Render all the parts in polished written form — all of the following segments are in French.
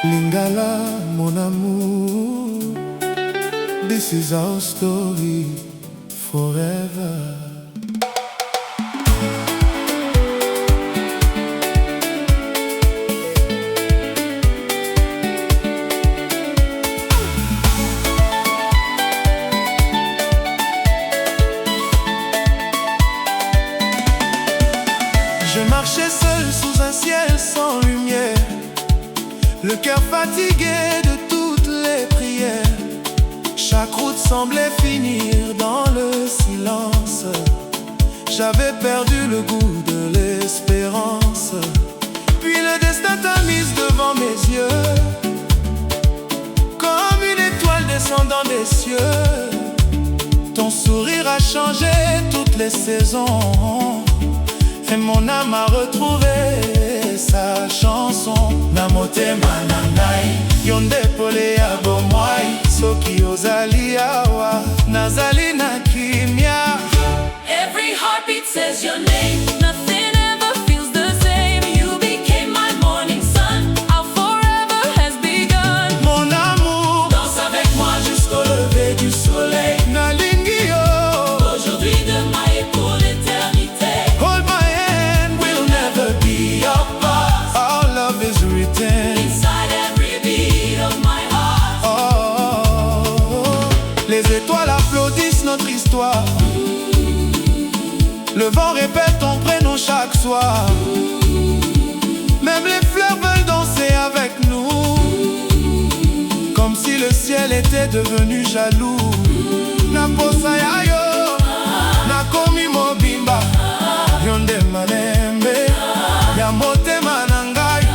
Lingala, mon amour, this is our story forever. Je marchais seul sous un ciel sans lumière, le cœur fatigué de toutes les prières. Chaque route semblait finir dans le silence. J'avais perdu le goût de l'espérance. Puis le destin t'a mise devant mes yeux, comme une étoile descendant des cieux. Ton sourire a changé toutes les saisons, et mon âme a retrouvé sa chanson. Na motema na ngai yo ndepole ya bomoi, soki ozali awa nazali na kimia. Every heartbeat says your name. Nothing ever feels the same. You became my morning sun. Our forever has begun. Mon amour, danse avec moi jusqu'au lever du soleil. nalingi yo, Aujourd'hui, demain et pour l'éternité. hold my hand, we'll never be apart. Our love is written Inside every beat of my heart. oh. Les étoiles applaudissent notre histoire, le vent répète ton prénom chaque soir. Même les fleurs veulent danser avec nous, comme si le ciel était devenu jaloux. Naposa ya yo, nakomi mobimba, yonde malembe, ya motema na ngai.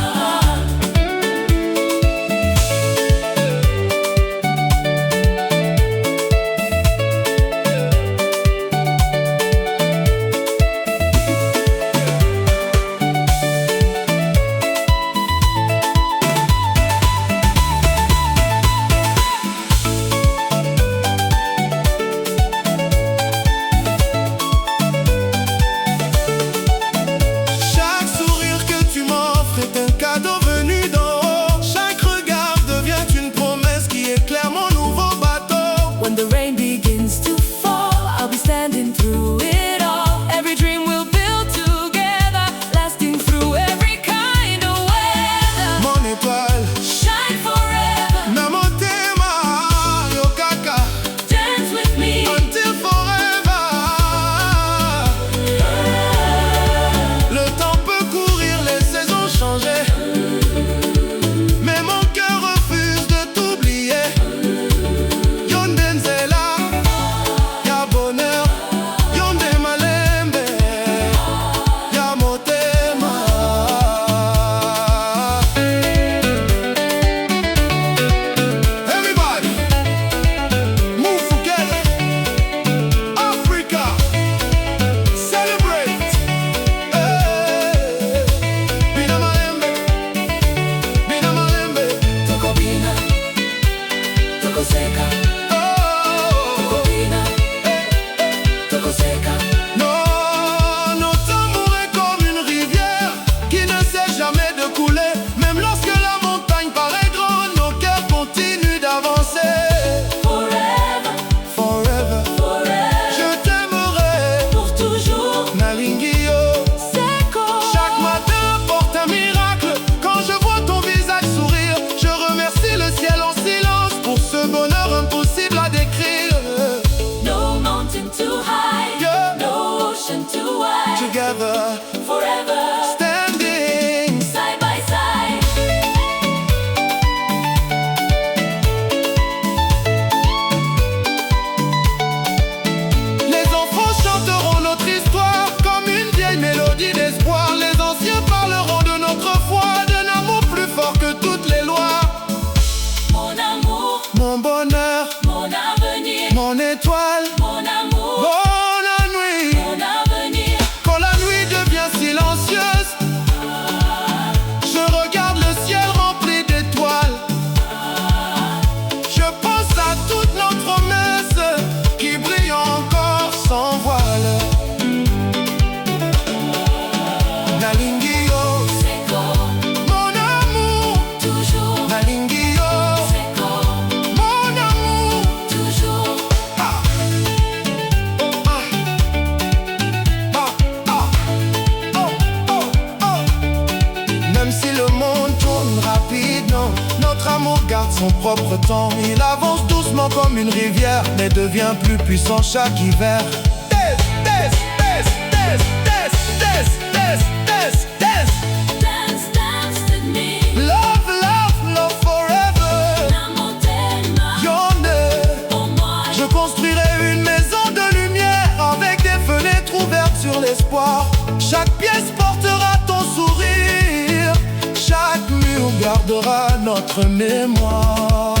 son propre temps. Il avance doucement comme une rivière, mais devient plus puissant chaque hiver. Dance, dance, dance, dance, dance, dance, dance, dance. Dance, dance with me. Love, love, love forever. Pour moi, Je construirai une maison de lumière avec des fenêtres ouvertes sur l'espoir. Chaque pièce portera ton sourire, chaque mur gardera notre mémoire.